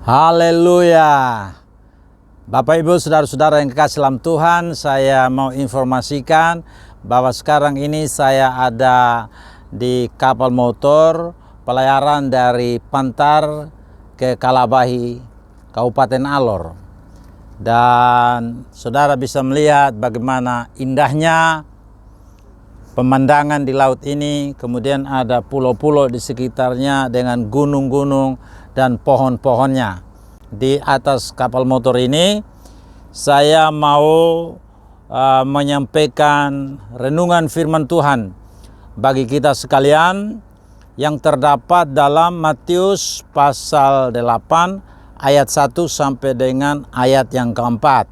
Haleluya. Bapak Ibu saudara-saudara yang kekasih dalam Tuhan, saya mau informasikan bahwa sekarang ini saya ada di kapal motor pelayaran dari Pantar ke Kalabahi, Kabupaten Alor. Dan saudara bisa melihat bagaimana indahnya pemandangan di laut ini. Kemudian ada pulau-pulau di sekitarnya dengan gunung-gunung dan pohon-pohonnya. Di atas kapal motor ini saya mau menyampaikan renungan firman Tuhan bagi kita sekalian yang terdapat dalam Matius pasal 8 ayat 1 sampai dengan ayat yang keempat.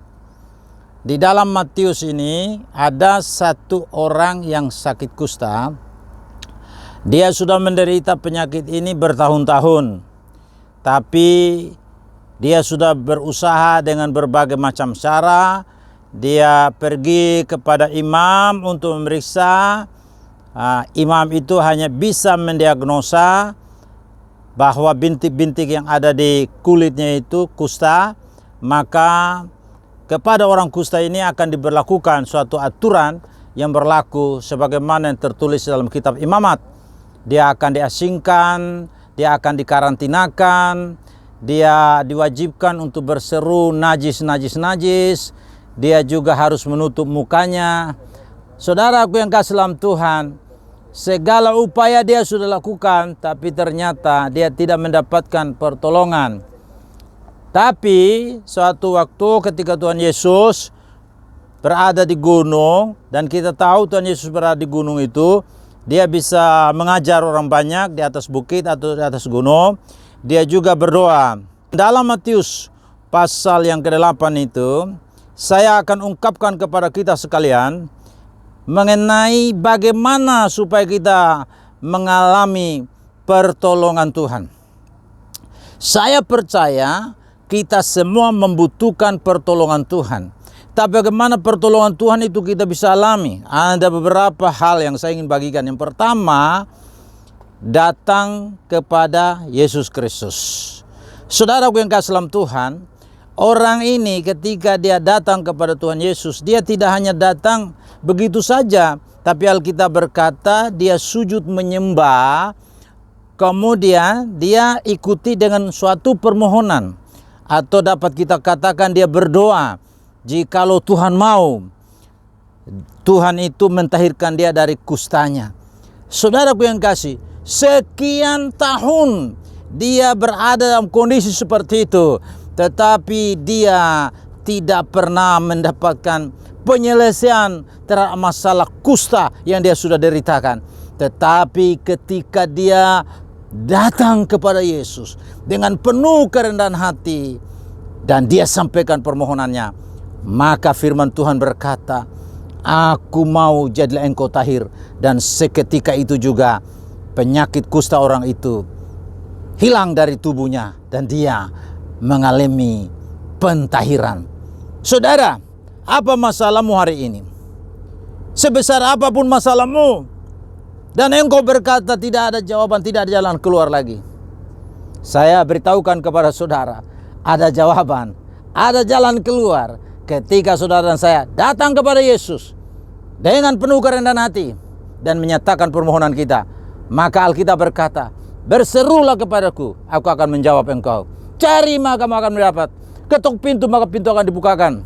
Di dalam Matius ini ada satu orang yang sakit kusta. Dia sudah menderita penyakit ini bertahun-tahun, tapi dia sudah berusaha dengan berbagai macam cara. Dia pergi kepada imam untuk memeriksa. Imam itu hanya bisa mendiagnosa bahwa bintik-bintik yang ada di kulitnya itu kusta. Maka kepada orang kusta ini akan diberlakukan suatu aturan yang berlaku sebagaimana yang tertulis dalam kitab imamat. Dia akan diasingkan, dia akan dikarantinakan, dia diwajibkan untuk berseru najis. Dia juga harus menutup mukanya. Saudaraku yang kasih dalam Tuhan, segala upaya dia sudah lakukan, tapi ternyata dia tidak mendapatkan pertolongan. Tapi suatu waktu ketika Tuhan Yesus berada di gunung, dan kita tahu Tuhan Yesus berada di gunung itu, dia bisa mengajar orang banyak di atas bukit atau di atas gunung. Dia juga berdoa. Dalam Matius pasal yang ke-8 itu, saya akan ungkapkan kepada kita sekalian mengenai bagaimana supaya kita mengalami pertolongan Tuhan. Saya percaya kita semua membutuhkan pertolongan Tuhan. Tapi bagaimana pertolongan Tuhan itu kita bisa alami? Ada beberapa hal yang saya ingin bagikan. Yang pertama, datang kepada Yesus Kristus. Saudaraku yang kasih dalam Tuhan, orang ini ketika dia datang kepada Tuhan Yesus, dia tidak hanya datang begitu saja, tapi Alkitab berkata dia sujud menyembah, kemudian dia ikuti dengan suatu permohonan, atau dapat kita katakan dia berdoa. Jikalau Tuhan mau, Tuhan itu mentahirkan dia dari kustanya. Saudaraku yang kasih, sekian tahun dia berada dalam kondisi seperti itu, tetapi dia tidak pernah mendapatkan penyelesaian terhadap masalah kusta yang dia sudah deritakan. Tetapi ketika dia datang kepada Yesus dengan penuh kerendahan hati dan dia sampaikan permohonannya, maka firman Tuhan berkata, "Aku mau jadilah engkau tahir." Dan seketika itu juga penyakit kusta orang itu hilang dari tubuhnya dan dia mengalami pentahiran. Saudara, apa masalahmu hari ini? Sebesar apapun masalahmu, dan engkau berkata tidak ada jawaban, tidak ada jalan keluar lagi, saya beritahukan kepada saudara, ada jawaban, ada jalan keluar. Ketika saudara dan saya datang kepada Yesus dengan penuh kerendahan hati dan menyatakan permohonan kita, maka Alkitab berkata, "Berserulah kepadaku, aku akan menjawab engkau. Cari maka kamu akan mendapat. Ketuk pintu maka pintu akan dibukakan."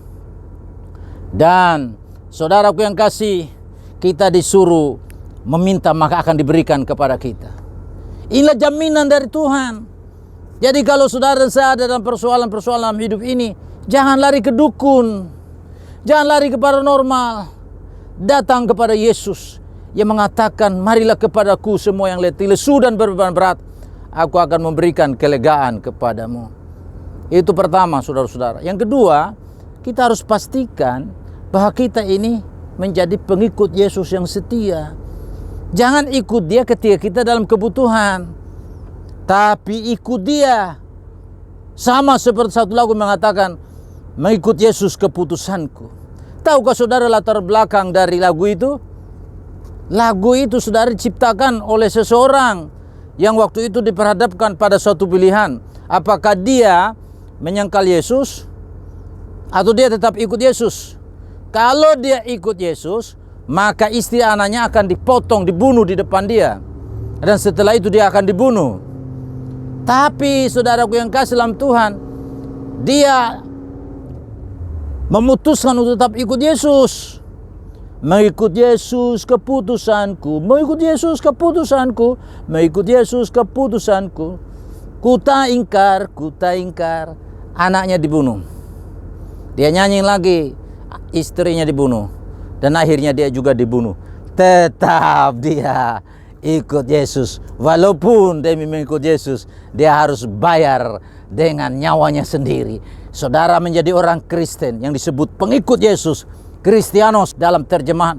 Dan saudaraku yang kasih, kita disuruh meminta maka akan diberikan kepada kita. Inilah jaminan dari Tuhan. Jadi kalau saudara dan saya ada dalam persoalan-persoalan dalam hidup ini, jangan lari ke dukun, jangan lari ke paranormal. Datang kepada Yesus yang mengatakan, "Marilah kepadaku semua yang letih lesu dan berbeban berat, aku akan memberikan kelegaan kepadamu." Itu pertama, saudara-saudara. Yang kedua, kita harus pastikan bahwa kita ini menjadi pengikut Yesus yang setia. Jangan ikut dia ketika kita dalam kebutuhan, tapi ikut dia. Sama seperti satu lagu mengatakan, "Mengikut Yesus keputusanku." Tahukah saudara latar belakang dari lagu itu? Lagu itu saudara diciptakan oleh seseorang yang waktu itu diperhadapkan pada suatu pilihan, Apakah dia menyangkal Yesus atau dia tetap ikut Yesus? Kalau dia ikut Yesus, maka istri anaknya akan dipotong, dibunuh di depan dia. Dan setelah itu dia akan dibunuh. Tapi saudaraku yang kasih dalam Tuhan, dia memutuskan untuk tetap ikut Yesus. Mengikut Yesus keputusanku, mengikut Yesus keputusanku, mengikut Yesus keputusanku. Ku tak ingkar, anaknya dibunuh. Dia nyanyi lagi, istrinya dibunuh. Dan akhirnya dia juga dibunuh. Tetap dia ikut Yesus. Walaupun demi mengikut Yesus, dia harus bayar dengan nyawanya sendiri. Saudara menjadi orang Kristen yang disebut pengikut Yesus, Kristianos dalam terjemahan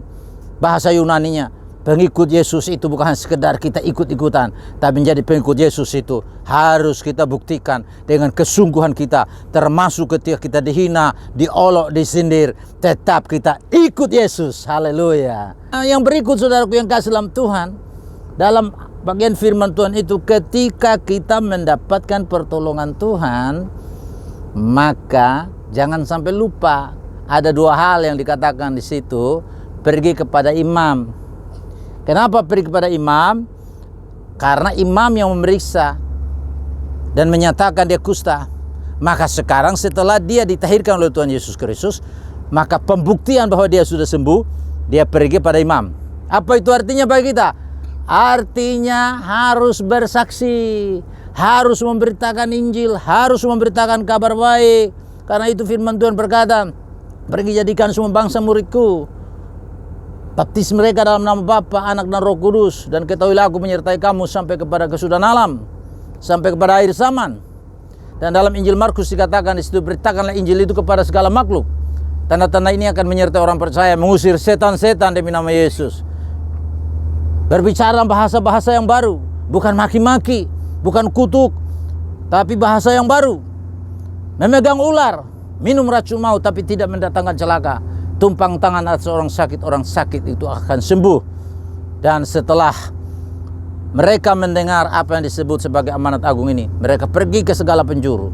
bahasa Yunaninya. Pengikut Yesus itu bukan sekedar kita ikut-ikutan, tapi menjadi pengikut Yesus itu harus kita buktikan dengan kesungguhan kita, termasuk ketika kita dihina, diolok, disindir, tetap kita ikut Yesus. Haleluya. Yang berikut saudaraku yang kasih dalam Tuhan, dalam bagian firman Tuhan itu, ketika kita mendapatkan pertolongan Tuhan, maka jangan sampai lupa ada dua hal yang dikatakan di situ. Pergi kepada imam. Kenapa pergi kepada imam? Karena imam yang memeriksa dan menyatakan dia kusta. Maka sekarang setelah dia ditahirkan oleh Tuhan Yesus Kristus, maka pembuktian bahwa dia sudah sembuh, dia pergi pada imam. Apa itu artinya bagi kita? Artinya harus bersaksi, harus memberitakan Injil, harus memberitakan kabar baik. Karena itu firman Tuhan berkata, pergi jadikan semua bangsa muridku, baptis mereka dalam nama Bapa, Anak dan Roh Kudus, dan ketahuilah aku menyertai kamu sampai kepada kesudahan alam, sampai kepada akhir zaman. Dan dalam Injil Markus dikatakan di situ, beritakanlah Injil itu kepada segala makhluk. Tanda-tanda ini akan menyertai orang percaya, mengusir setan-setan demi nama Yesus. Berbicara bahasa-bahasa yang baru, bukan maki-maki, bukan kutuk, tapi bahasa yang baru. Memegang ular, minum racun maut, tapi tidak mendatangkan celaka. Tumpang tangan atas orang sakit itu akan sembuh. Dan setelah mereka mendengar apa yang disebut sebagai amanat agung ini, mereka pergi ke segala penjuru.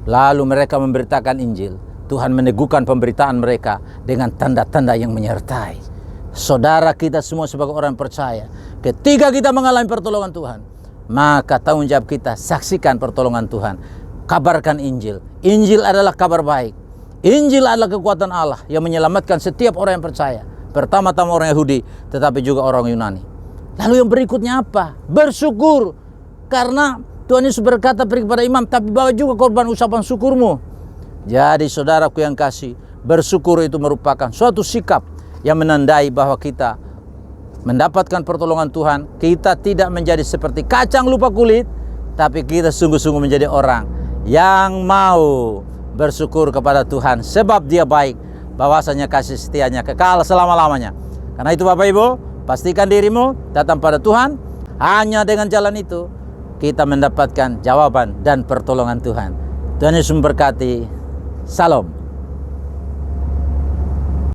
Lalu mereka memberitakan Injil. Tuhan meneguhkan pemberitaan mereka dengan tanda-tanda yang menyertai. Saudara kita semua sebagai orang percaya, ketika kita mengalami pertolongan Tuhan, maka tanggung jawab kita saksikan pertolongan Tuhan. Kabarkan Injil. Injil adalah kabar baik. Injil adalah kekuatan Allah yang menyelamatkan setiap orang yang percaya. Pertama-tama orang Yahudi, tetapi juga orang Yunani. Lalu yang berikutnya apa? Bersyukur. Karena Tuhan Yesus berkata pergi kepada imam, tapi bawa juga korban ucapan syukurmu. Jadi saudaraku yang kasih, bersyukur itu merupakan suatu sikap yang menandai bahwa kita mendapatkan pertolongan Tuhan. Kita tidak menjadi seperti kacang lupa kulit, tapi kita sungguh-sungguh menjadi orang yang mau bersyukur kepada Tuhan, sebab Dia baik, bahwasanya kasih setianya kekal selama-lamanya. Karena itu Bapak Ibu, pastikan dirimu datang pada Tuhan. Hanya dengan jalan itu kita mendapatkan jawaban dan pertolongan Tuhan. Tuhan Yesus memberkati. Salam.